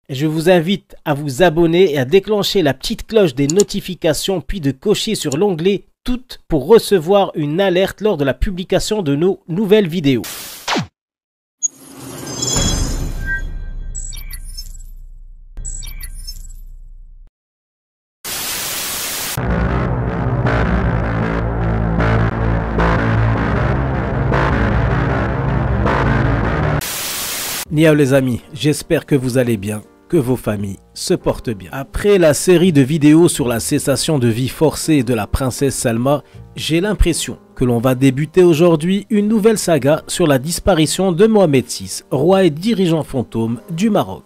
Je vous invite à vous abonner et à déclencher la petite cloche des notifications, puis de cocher sur l'onglet Toutes pour recevoir une alerte lors de la publication de nos nouvelles vidéos. Niao les amis, j'espère que vous allez bien, que vos familles se portent bien. Après la série de vidéos sur la cessation de vie forcée de la princesse Salma, j'ai l'impression que l'on va débuter aujourd'hui une nouvelle saga sur la disparition de Mohamed VI, roi et dirigeant fantôme du Maroc.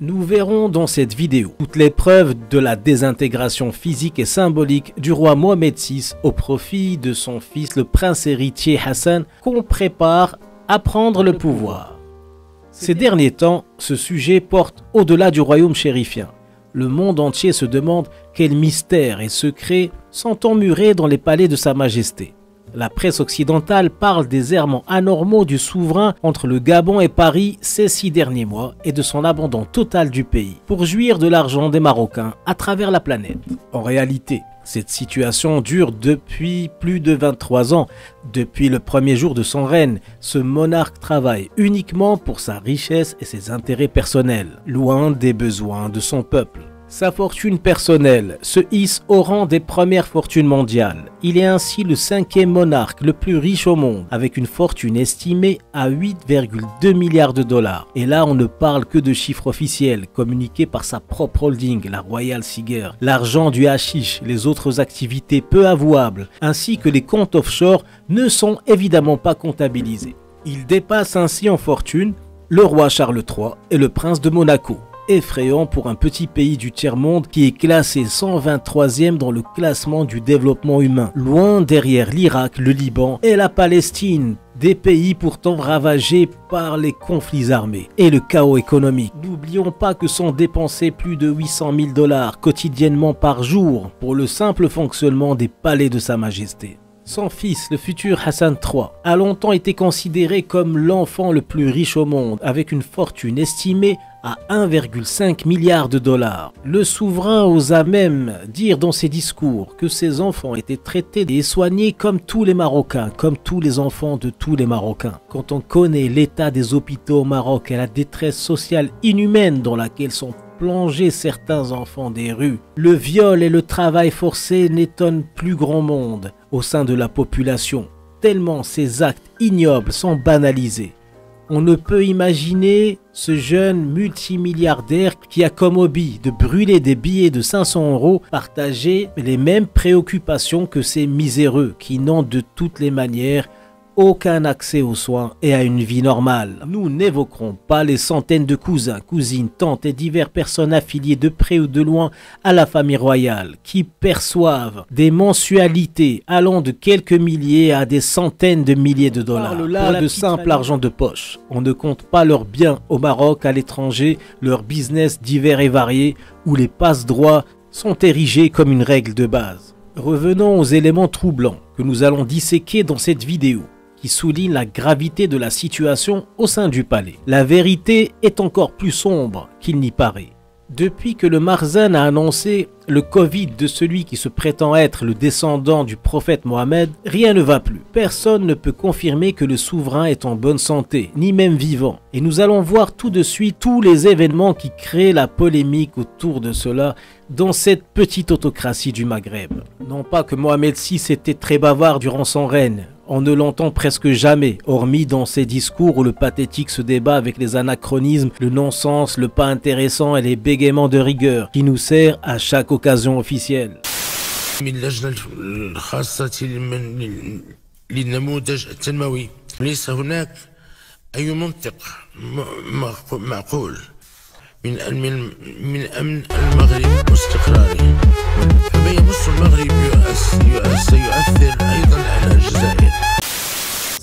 Nous verrons dans cette vidéo toutes les preuves de la désintégration physique et symbolique du roi Mohamed VI au profit de son fils le prince héritier Hassan qu'on prépare à prendre le pouvoir. Ces derniers temps, ce sujet porte au-delà du royaume chérifien. Le monde entier se demande quels mystères et secrets sont emmurés dans les palais de Sa Majesté. La presse occidentale parle des errements anormaux du souverain entre le Gabon et Paris ces 6 derniers mois et de son abandon total du pays pour jouir de l'argent des Marocains à travers la planète. En réalité, cette situation dure depuis plus de 23 ans. Depuis le premier jour de son règne, ce monarque travaille uniquement pour sa richesse et ses intérêts personnels, loin des besoins de son peuple. Sa fortune personnelle se hisse au rang des premières fortunes mondiales. Il est ainsi le 5e monarque le plus riche au monde, avec une fortune estimée à 8,2 milliards de dollars. Et là, on ne parle que de chiffres officiels, communiqués par sa propre holding, la Royal Seaguer. L'argent du hashish, les autres activités peu avouables, ainsi que les comptes offshore ne sont évidemment pas comptabilisés. Il dépasse ainsi en fortune le roi Charles III et le prince de Monaco. Effrayant pour un petit pays du tiers-monde qui est classé 123e dans le classement du développement humain, loin derrière l'Irak, le Liban et la Palestine, des pays pourtant ravagés par les conflits armés et le chaos économique. N'oublions pas que sont dépensés plus de 800 000 dollars quotidiennement par jour pour le simple fonctionnement des palais de Sa Majesté. Son fils, le futur Hassan III, a longtemps été considéré comme l'enfant le plus riche au monde, avec une fortune estimée à 1,5 milliard de dollars. Le souverain osa même dire dans ses discours que ses enfants étaient traités et soignés comme tous les Marocains, comme tous les enfants de tous les Marocains. Quand on connaît l'état des hôpitaux au Maroc et la détresse sociale inhumaine dans laquelle sont plongés certains enfants des rues, le viol et le travail forcé n'étonnent plus grand monde au sein de la population, tellement ces actes ignobles sont banalisés. On ne peut imaginer ce jeune multimilliardaire qui a comme hobby de brûler des billets de 500 € partager les mêmes préoccupations que ces miséreux qui n'ont de toutes les manières aucun accès aux soins et à une vie normale. Nous n'évoquerons pas les centaines de cousins, cousines, tantes et diverses personnes affiliées de près ou de loin à la famille royale qui perçoivent des mensualités allant de quelques milliers à des centaines de milliers de dollars. Pour là de simple argent de poche. On ne compte pas leurs biens au Maroc, à l'étranger, leurs business divers et variés où les passe-droits sont érigés comme une règle de base. Revenons aux éléments troublants que nous allons disséquer dans cette vidéo, qui souligne la gravité de la situation au sein du palais. La vérité est encore plus sombre qu'il n'y paraît. Depuis que le Marzan a annoncé le Covid de celui qui se prétend être le descendant du prophète Mohammed, rien ne va plus. Personne ne peut confirmer que le souverain est en bonne santé, ni même vivant. Et nous allons voir tout de suite tous les événements qui créent la polémique autour de cela dans cette petite autocratie du Maghreb. Non pas que Mohamed VI était très bavard durant son règne, on ne l'entend presque jamais, hormis dans ses discours où le pathétique se débat avec les anachronismes, le non-sens, le pas intéressant et les bégaiements de rigueur qui nous sert à chaque occasion officielle.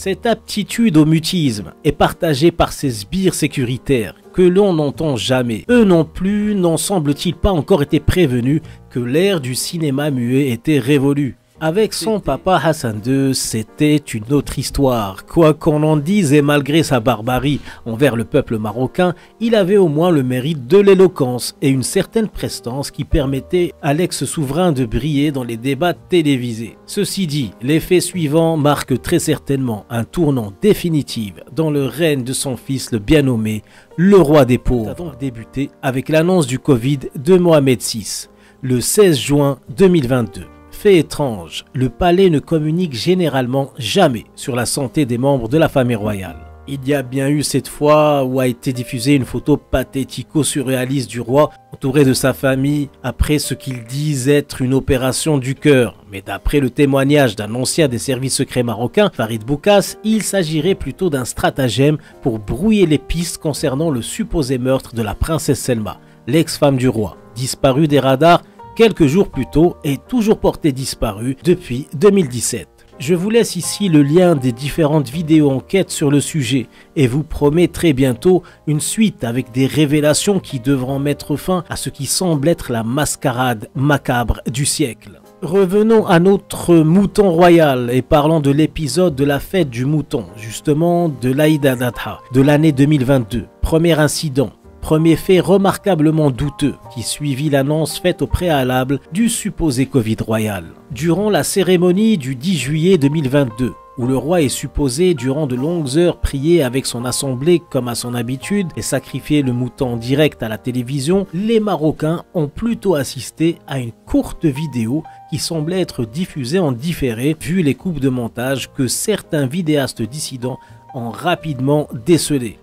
Cette aptitude au mutisme est partagée par ces sbires sécuritaires que l'on n'entend jamais. Eux non plus n'en semble-t-il pas encore été prévenus que l'ère du cinéma muet était révolue, Avec son papa Hassan II, c'était une autre histoire. Quoi qu'on en dise et malgré sa barbarie envers le peuple marocain, il avait au moins le mérite de l'éloquence et une certaine prestance qui permettait à l'ex-souverain de briller dans les débats télévisés. Ceci dit, les faits suivants marquent très certainement un tournant définitif dans le règne de son fils le bien nommé, le roi des pauvres. Ça a donc débuté avec l'annonce du Covid de Mohamed VI, le 16 juin 2022. Fait étrange, le palais ne communique généralement jamais sur la santé des membres de la famille royale. Il y a bien eu cette fois où a été diffusée une photo pathético-surréaliste du roi entouré de sa famille après ce qu'ils disent être une opération du cœur. Mais d'après le témoignage d'un ancien des services secrets marocains, Farid Boukas, il s'agirait plutôt d'un stratagème pour brouiller les pistes concernant le supposé meurtre de la princesse Selma, l'ex-femme du roi, disparue des radars quelques jours plus tôt et toujours portée disparue depuis 2017. Je vous laisse ici le lien des différentes vidéos enquêtes sur le sujet et vous promets très bientôt une suite avec des révélations qui devront mettre fin à ce qui semble être la mascarade macabre du siècle. Revenons à notre mouton royal et parlons de l'épisode de la fête du mouton, justement de l'Aïd al-Adha de l'année 2022. Premier incident. Premier fait remarquablement douteux qui suivit l'annonce faite au préalable du supposé Covid royal. Durant la cérémonie du 10 juillet 2022, où le roi est supposé durant de longues heures prier avec son assemblée comme à son habitude et sacrifier le mouton en direct à la télévision, les Marocains ont plutôt assisté à une courte vidéo qui semblait être diffusée en différé vu les coupes de montage que certains vidéastes dissidents ont rapidement décelées.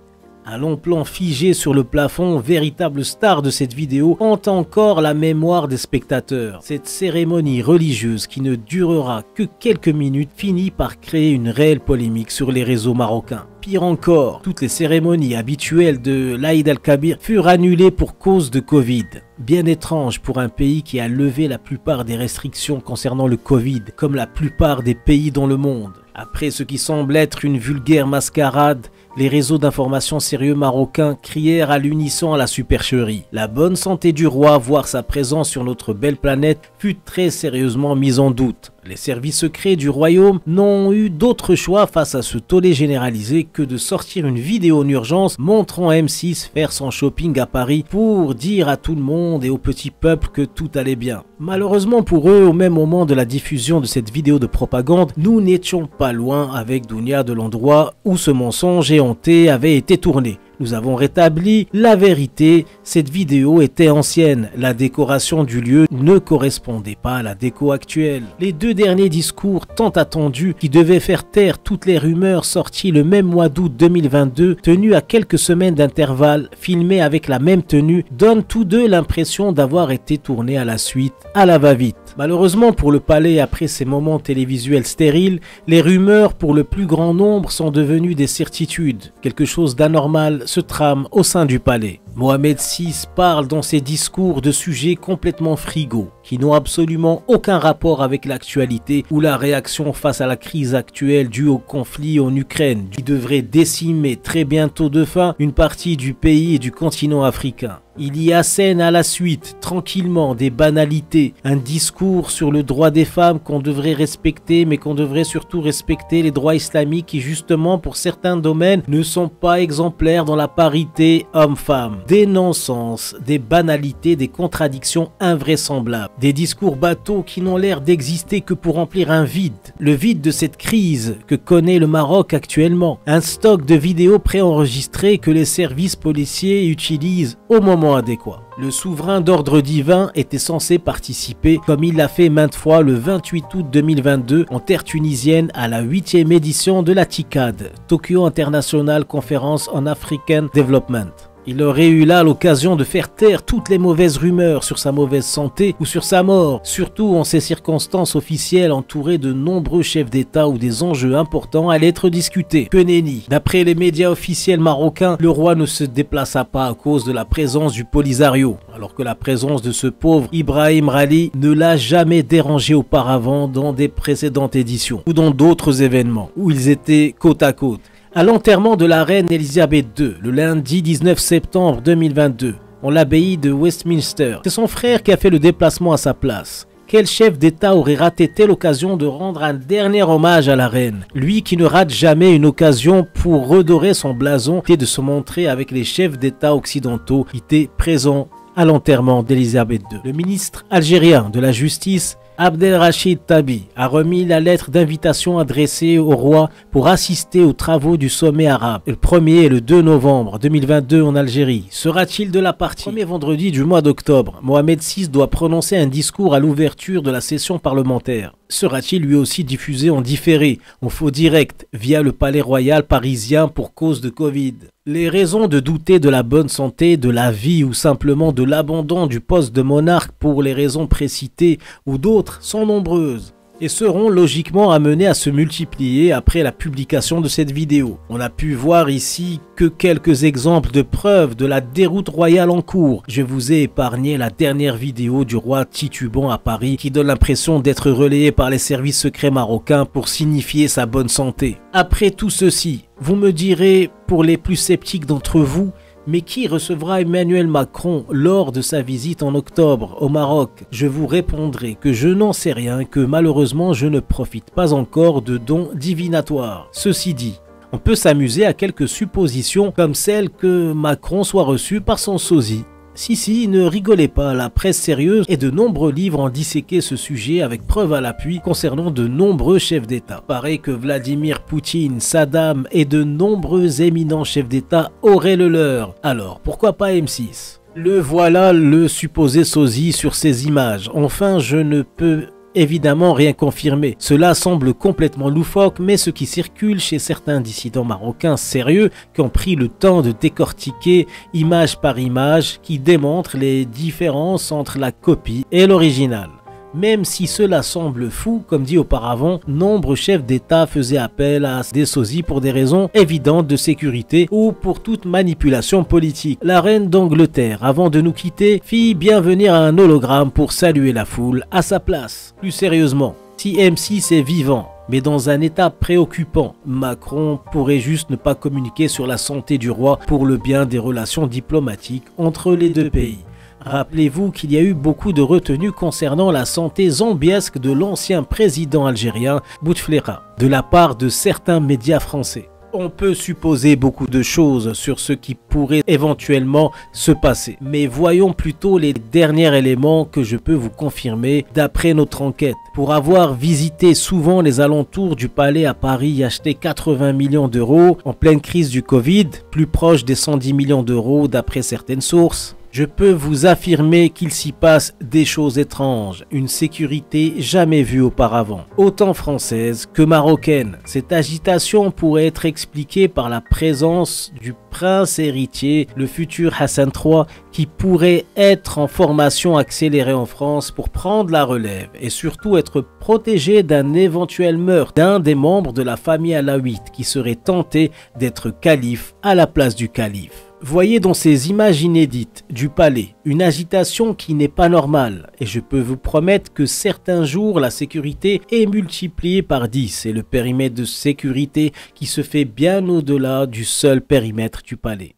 Un long plan figé sur le plafond, véritable star de cette vidéo, hante encore la mémoire des spectateurs. Cette cérémonie religieuse qui ne durera que quelques minutes finit par créer une réelle polémique sur les réseaux marocains. Pire encore, toutes les cérémonies habituelles de l'Aïd al-Kabir furent annulées pour cause de Covid. Bien étrange pour un pays qui a levé la plupart des restrictions concernant le Covid, comme la plupart des pays dans le monde. Après ce qui semble être une vulgaire mascarade, les réseaux d'information sérieux marocains crièrent à l'unisson à la supercherie. La bonne santé du roi, voire sa présence sur notre belle planète, fut très sérieusement mise en doute. Les services secrets du royaume n'ont eu d'autre choix face à ce tollé généralisé que de sortir une vidéo en urgence montrant M6 faire son shopping à Paris pour dire à tout le monde et au petit peuple que tout allait bien. Malheureusement pour eux, au même moment de la diffusion de cette vidéo de propagande, nous n'étions pas loin avec Dounia de l'endroit où ce mensonge éhonté avait été tourné. Nous avons rétabli la vérité, cette vidéo était ancienne, la décoration du lieu ne correspondait pas à la déco actuelle. Les deux derniers discours tant attendus qui devaient faire taire toutes les rumeurs sorties le même mois d'août 2022, tenus à quelques semaines d'intervalle, filmés avec la même tenue, donnent tous deux l'impression d'avoir été tournés à la suite, à la va-vite. Malheureusement pour le palais, après ces moments télévisuels stériles, les rumeurs pour le plus grand nombre sont devenues des certitudes. Quelque chose d'anormal se trame au sein du palais. Mohamed VI parle dans ses discours de sujets complètement frigos, qui n'ont absolument aucun rapport avec l'actualité ou la réaction face à la crise actuelle due au conflit en Ukraine, qui devrait décimer très bientôt de fin une partie du pays et du continent africain. Il y assène à la suite, tranquillement, des banalités, un discours sur le droit des femmes qu'on devrait respecter, mais qu'on devrait surtout respecter les droits islamiques qui, justement, pour certains domaines, ne sont pas exemplaires dans la parité homme-femme. Des non-sens, des banalités, des contradictions invraisemblables, des discours bateaux qui n'ont l'air d'exister que pour remplir un vide, le vide de cette crise que connaît le Maroc actuellement, un stock de vidéos préenregistrées que les services policiers utilisent au moment adéquat. Le souverain d'ordre divin était censé participer, comme il l'a fait maintes fois le 28 août 2022 en terre tunisienne à la 8e édition de la TICAD, Tokyo International Conference on African Development. Il aurait eu là l'occasion de faire taire toutes les mauvaises rumeurs sur sa mauvaise santé ou sur sa mort, surtout en ces circonstances officielles entourées de nombreux chefs d'État où des enjeux importants allaient être discutés. Que nenni. D'après les médias officiels marocains, le roi ne se déplaça pas à cause de la présence du Polisario, alors que la présence de ce pauvre Ibrahim Rali ne l'a jamais dérangé auparavant dans des précédentes éditions ou dans d'autres événements où ils étaient côte à côte. À l'enterrement de la reine Elisabeth II, le lundi 19 septembre 2022, en l'abbaye de Westminster, c'est son frère qui a fait le déplacement à sa place. Quel chef d'État aurait raté telle occasion de rendre un dernier hommage à la reine? Lui qui ne rate jamais une occasion pour redorer son blason et de se montrer avec les chefs d'État occidentaux qui étaient présents à l'enterrement d'Elisabeth II. Le ministre algérien de la Justice, Abdelrachid Tabi, a remis la lettre d'invitation adressée au roi pour assister aux travaux du sommet arabe le 1er et le 2 novembre 2022 en Algérie. Sera-t-il de la partie? Premier vendredi du mois d'octobre, Mohamed VI doit prononcer un discours à l'ouverture de la session parlementaire. Sera-t-il lui aussi diffusé en différé, en faux direct, via le palais royal parisien pour cause de Covid? Les raisons de douter de la bonne santé, de la vie ou simplement de l'abandon du poste de monarque pour les raisons précitées ou d'autres sont nombreuses et seront logiquement amenées à se multiplier après la publication de cette vidéo. On a pu voir ici que quelques exemples de preuves de la déroute royale en cours. Je vous ai épargné la dernière vidéo du roi titubant à Paris qui donne l'impression d'être relayé par les services secrets marocains pour signifier sa bonne santé. Après tout ceci, vous me direz, pour les plus sceptiques d'entre vous, mais qui recevra Emmanuel Macron lors de sa visite en octobre au Maroc? Je vous répondrai que je n'en sais rien, que malheureusement je ne profite pas encore de dons divinatoires. Ceci dit, on peut s'amuser à quelques suppositions comme celle que Macron soit reçu par son sosie. Si, ne rigolez pas, la presse sérieuse et de nombreux livres ont disséqué ce sujet avec preuve à l'appui concernant de nombreux chefs d'État. Paraît que Vladimir Poutine, Saddam et de nombreux éminents chefs d'État auraient le leur. Alors, pourquoi pas M6? Le voilà, le supposé sosie sur ces images. Enfin, je ne peux évidemment rien confirmer. Cela semble complètement loufoque, mais ce qui circule chez certains dissidents marocains sérieux qui ont pris le temps de décortiquer image par image qui démontrent les différences entre la copie et l'original. Même si cela semble fou, comme dit auparavant, nombreux chefs d'État faisaient appel à des sosies pour des raisons évidentes de sécurité ou pour toute manipulation politique. La reine d'Angleterre, avant de nous quitter, fit bien venir un hologramme pour saluer la foule à sa place. Plus sérieusement, si M6 est vivant, mais dans un état préoccupant, Macron pourrait juste ne pas communiquer sur la santé du roi pour le bien des relations diplomatiques entre les deux pays. Rappelez-vous qu'il y a eu beaucoup de retenues concernant la santé zombiesque de l'ancien président algérien Bouteflika de la part de certains médias français. On peut supposer beaucoup de choses sur ce qui pourrait éventuellement se passer, mais voyons plutôt les derniers éléments que je peux vous confirmer d'après notre enquête. Pour avoir visité souvent les alentours du palais à Paris et acheté 80 millions d'euros en pleine crise du Covid, plus proche des 110 millions d'euros d'après certaines sources, je peux vous affirmer qu'il s'y passe des choses étranges, une sécurité jamais vue auparavant, autant française que marocaine. Cette agitation pourrait être expliquée par la présence du prince héritier, le futur Hassan III, qui pourrait être en formation accélérée en France pour prendre la relève et surtout être protégé d'un éventuel meurtre d'un des membres de la famille alaouite qui serait tenté d'être calife à la place du calife. Voyez dans ces images inédites du palais une agitation qui n'est pas normale et je peux vous promettre que certains jours la sécurité est multipliée par 10 et le périmètre de sécurité qui se fait bien au-delà du seul périmètre du palais.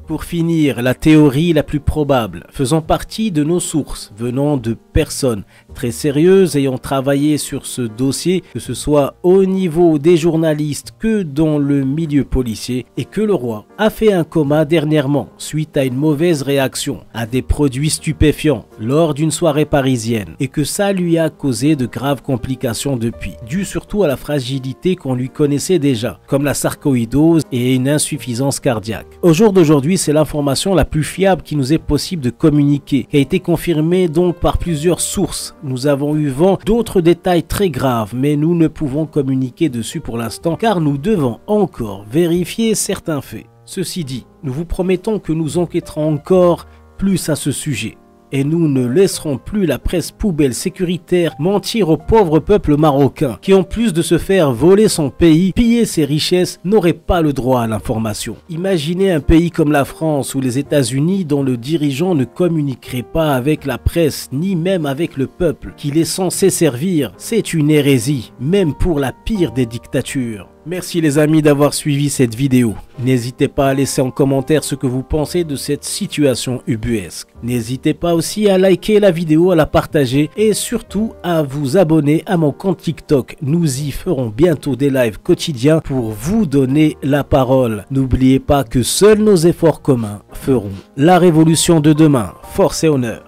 Pour finir, la théorie la plus probable, faisant partie de nos sources, venant de personnes très sérieuses ayant travaillé sur ce dossier, que ce soit au niveau des journalistes que dans le milieu policier, et que le roi a fait un coma dernièrement suite à une mauvaise réaction à des produits stupéfiants lors d'une soirée parisienne, et que ça lui a causé de graves complications depuis, dues surtout à la fragilité qu'on lui connaissait déjà, comme la sarcoïdose et une insuffisance cardiaque. Au jour d'aujourd'hui, aujourd'hui, c'est l'information la plus fiable qui nous est possible de communiquer, qui a été confirmée donc par plusieurs sources. Nous avons eu vent d'autres détails très graves, mais nous ne pouvons communiquer dessus pour l'instant car nous devons encore vérifier certains faits. Ceci dit, nous vous promettons que nous enquêterons encore plus à ce sujet. Et nous ne laisserons plus la presse poubelle sécuritaire mentir au pauvre peuple marocain qui, en plus de se faire voler son pays, piller ses richesses, n'aurait pas le droit à l'information. Imaginez un pays comme la France ou les États-Unis dont le dirigeant ne communiquerait pas avec la presse ni même avec le peuple qu'il est censé servir. C'est une hérésie, même pour la pire des dictatures. Merci les amis d'avoir suivi cette vidéo. N'hésitez pas à laisser en commentaire ce que vous pensez de cette situation ubuesque. N'hésitez pas aussi à liker la vidéo, à la partager et surtout à vous abonner à mon compte TikTok. Nous y ferons bientôt des lives quotidiens pour vous donner la parole. N'oubliez pas que seuls nos efforts communs feront la révolution de demain. Force et honneur.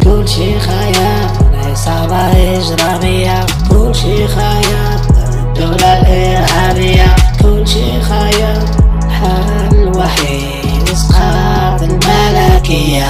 كل شي خيال عصابة إجرامية، كل شي خيال الدولة الإرهابية، كل شي خيال الحل الوحيد إسقاط الملكية.